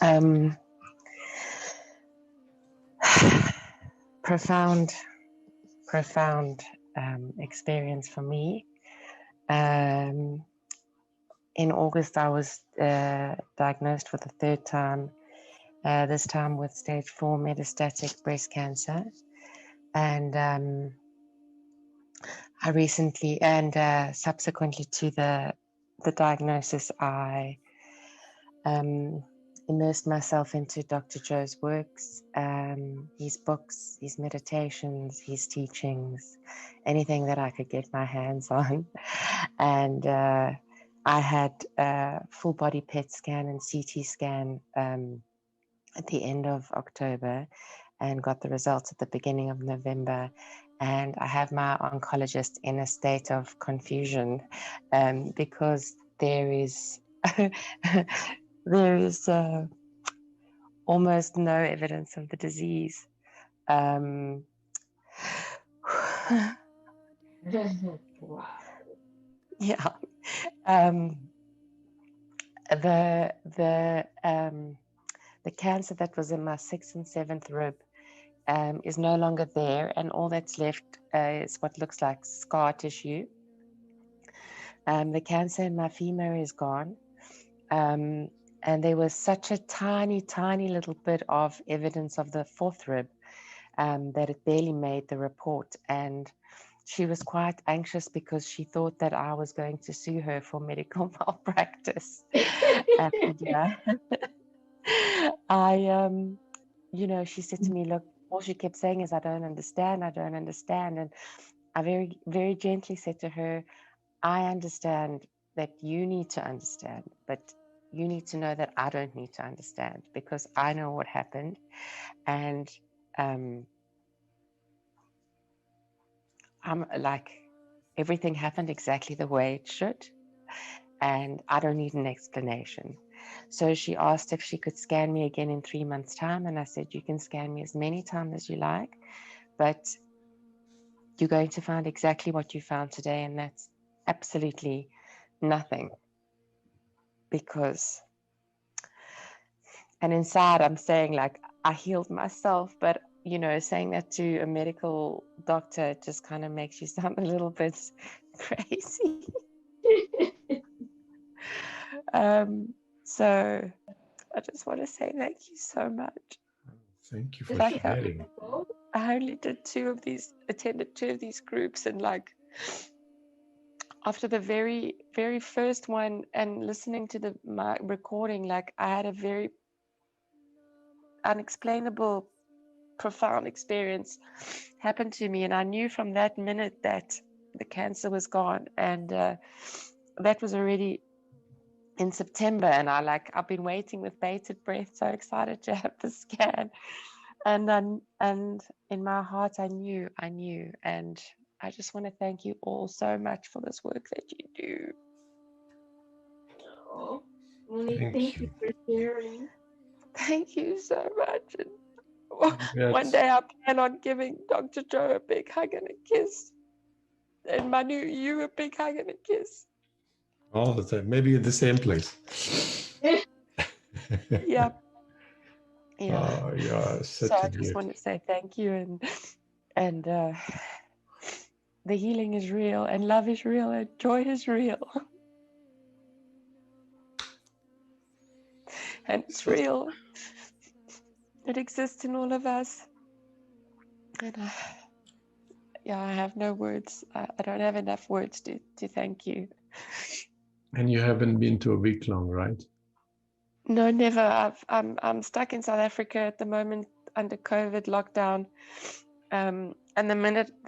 Um, profound experience for me. In August, I was diagnosed for the third time, this time with stage 4 metastatic breast cancer. And I recently, and subsequently to the diagnosis, I immersed myself into Dr. Joe's works, his books, his meditations, his teachings, anything that I could get my hands on. And I had a full body PET scan and CT scan at the end of October and got the results at the beginning of November. And I have my oncologist in a state of confusion because there is almost no evidence of the disease. Wow. Yeah. The cancer that was in my 6th and 7th rib is no longer there, and all that's left is what looks like scar tissue. The cancer in my femur is gone. And there was such a tiny, tiny little bit of evidence of the 4th rib that it barely made the report. And she was quite anxious because she thought that I was going to sue her for medical malpractice. And she said to me, look, all she kept saying is, I don't understand. And I very, very gently said to her, I understand that you need to understand, but you need to know that I don't need to understand because I know what happened. And I'm like, everything happened exactly the way it should. And I don't need an explanation. So she asked if she could scan me again in 3 months' time. And I said, you can scan me as many times as you like, but you're going to find exactly what you found today. And that's absolutely nothing. And inside I'm saying, like, I healed myself, but saying that to a medical doctor just kind of makes you sound a little bit crazy. So I just want to say thank you so much. Thank you for sharing. I only attended 2 of these groups, and like after the very, very first one and listening to my recording, like I had a very unexplainable, profound experience happen to me, and I knew from that minute that the cancer was gone, and that was already in September, and I've been waiting with bated breath, so excited to have the scan, and in my heart I knew, and I just want to thank you all so much for this work that you do. Oh, Monique, thank you for sharing. Thank you so much. And one day I plan on giving Dr. Joe a big hug and a kiss, and Manu, you a big hug and a kiss. All the time, maybe at the same place. Yeah. Oh, yeah. So I just want to say thank you, and the healing is real, and love is real, and joy is real, and it's real. It exists in all of us, and I have no words. I don't have enough words to thank you. And you haven't been to a week long, right? No, never. I'm stuck in South Africa at the moment under COVID lockdown. And the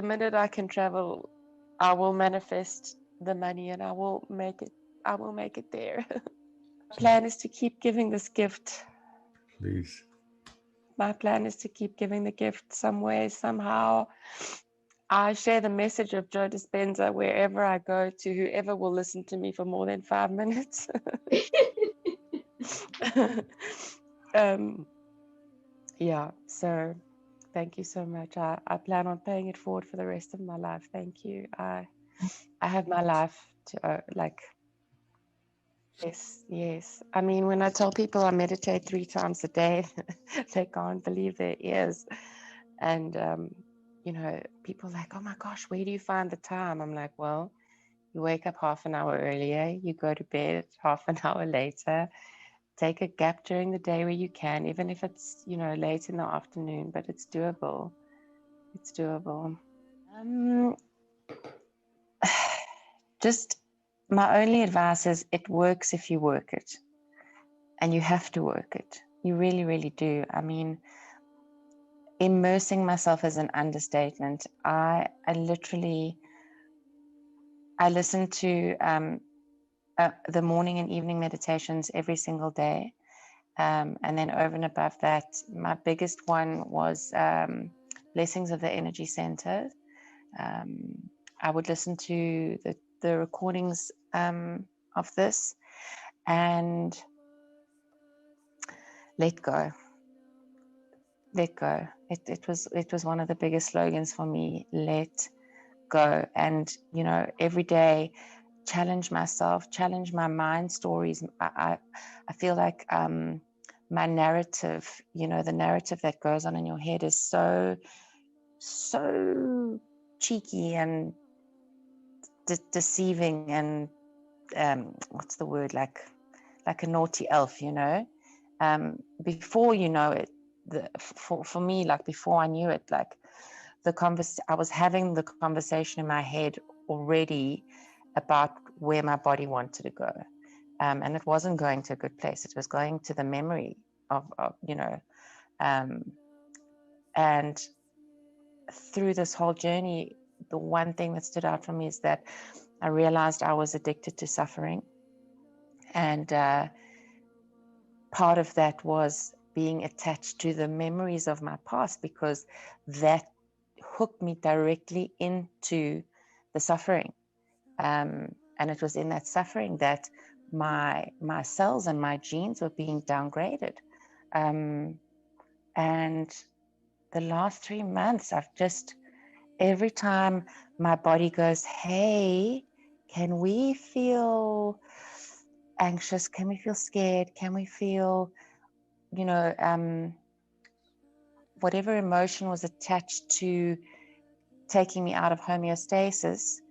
minute I can travel, I will manifest the money and I will make it there. Plan is to keep giving this gift. Please. My plan is to keep giving the gift some way, somehow. I share the message of Joe Dispenza wherever I go, to whoever will listen to me for more than 5 minutes. Yeah, so thank you so much. I plan on paying it forward for the rest of my life. Thank you. I have my life to Yes, yes. I mean, when I tell people I meditate 3 times a day, they can't believe their ears. And, people are like, oh my gosh, where do you find the time? I'm like, well, you wake up half an hour earlier, you go to bed half an hour later, take a gap during the day where you can, even if it's, late in the afternoon, but it's doable. It's doable. Just my only advice is it works if you work it, and you have to work it. You really, really do. I mean, immersing myself is an understatement. I listen to the morning and evening meditations every single day. And then over and above that, my biggest one was Blessings of the Energy Center. I would listen to the recordings of this and let go. Let go. It was one of the biggest slogans for me. Let go. And every day, challenge myself, challenge my mind stories. I feel like my narrative, the narrative that goes on in your head is so cheeky and deceiving and what's the word, like a naughty elf, before you know it. For me, like before I knew it, like I was having the conversation in my head already about where my body wanted to go, and it wasn't going to a good place. It was going to the memory of and through this whole journey, the one thing that stood out for me is that I realized I was addicted to suffering, and part of that was being attached to the memories of my past, because that hooked me directly into the suffering. And it was in that suffering that my cells and my genes were being downgraded. And the last 3 months, I've just, every time my body goes, hey, can we feel anxious? Can we feel scared? Can we feel, whatever emotion was attached to taking me out of homeostasis,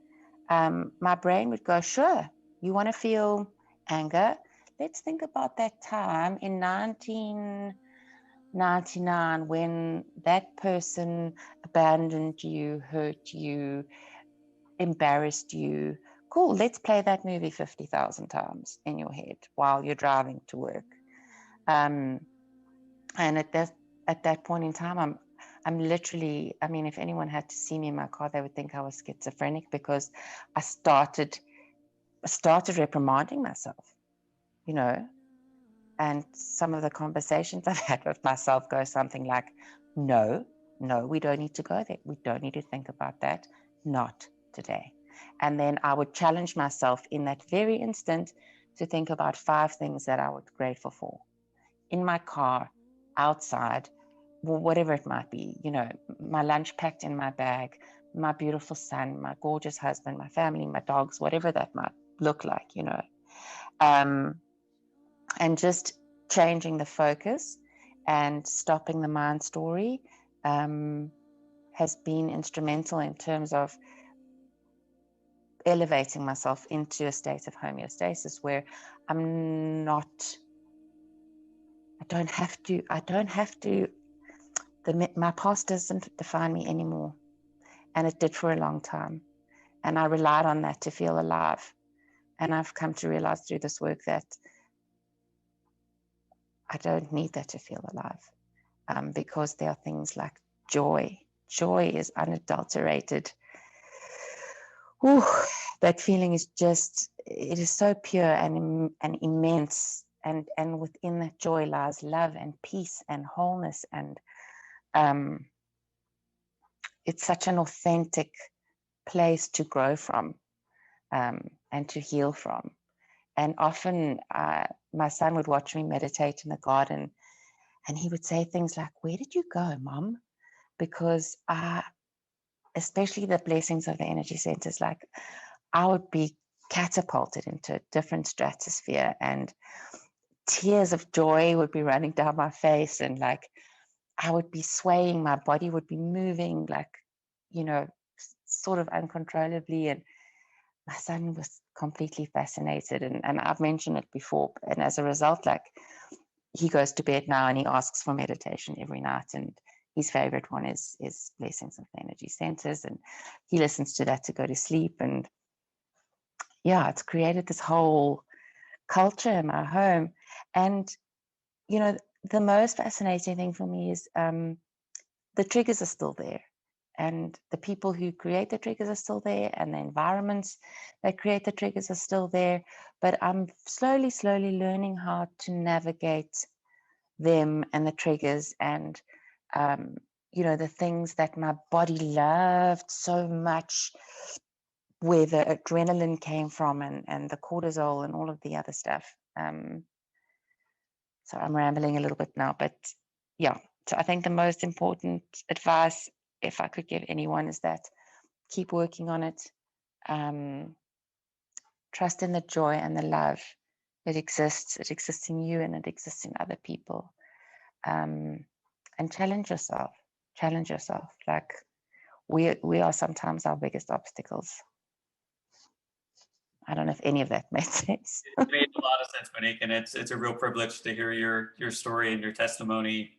my brain would go, sure, you want to feel anger? Let's think about that time in 1999 when that person abandoned you, hurt you, embarrassed you. Cool, let's play that movie 50,000 times in your head while you're driving to work. And at that point in time, I'm literally, I mean, if anyone had to see me in my car, they would think I was schizophrenic, because I started reprimanding myself, and some of the conversations I've had with myself go something like, no, we don't need to go there. We don't need to think about that. Not today. And then I would challenge myself in that very instant to think about 5 things that I was grateful for in my car, outside, whatever it might be, my lunch packed in my bag, my beautiful son, my gorgeous husband, my family, my dogs, whatever that might look like, and just changing the focus and stopping the mind story has been instrumental in terms of elevating myself into a state of homeostasis where I don't have to, my past doesn't define me anymore. And it did for a long time. And I relied on that to feel alive. And I've come to realize through this work that I don't need that to feel alive, because there are things like joy. Joy is unadulterated. Ooh, that feeling is it is so pure and immense. And within that joy lies love and peace and wholeness. And it's such an authentic place to grow from, and to heal from. And often my son would watch me meditate in the garden, and he would say things like, where did you go, Mom? Because especially the blessings of the energy centers, like I would be catapulted into a different stratosphere, and tears of joy would be running down my face, and like I would be swaying, my body would be moving, like, you know, sort of uncontrollably. And my son was completely fascinated, and I've mentioned it before, and as a result, like, he goes to bed now and he asks for meditation every night, and his favorite one is Blessings of the Energy Centers, and he listens to that to go to sleep. And yeah, it's created this whole culture in my home. And you know, the most fascinating thing for me is the triggers are still there, and the people who create the triggers are still there, and the environments that create the triggers are still there. But I'm slowly learning how to navigate them and the triggers, and you know, the things that my body loved so much, where the adrenaline came from, and the cortisol and all of the other stuff. So I'm rambling a little bit now, but yeah. So I think the most important advice, if I could give anyone, is that keep working on it. Trust in the joy and the love. It exists. It exists in you, and it exists in other people. And challenge yourself. Challenge yourself. Like, we are sometimes our biggest obstacles. I don't know if any of that made sense. It made a lot of sense, Monique, and it's a real privilege to hear your story and your testimony.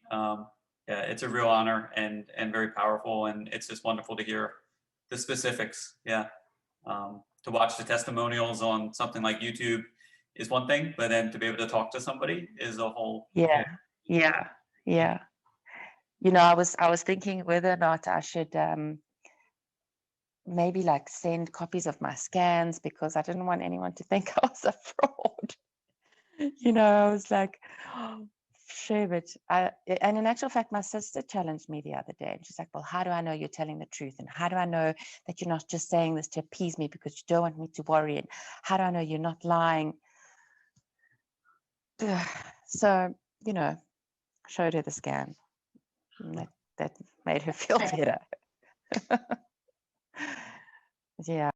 Yeah, it's a real honor and very powerful, and it's just wonderful to hear the specifics. Yeah, to watch the testimonials on something like YouTube is one thing, but then to be able to talk to somebody is a whole. Yeah. You know, I was thinking whether or not I should maybe like send copies of my scans, because I didn't want anyone to think I was a fraud. You know, I was like, oh, sure, but and in actual fact, my sister challenged me the other day, and she's like, well, how do I know you're telling the truth? And how do I know that you're not just saying this to appease me because you don't want me to worry? And how do I know you're not lying? So, you know, showed her the scan. And that made her feel better. Yeah.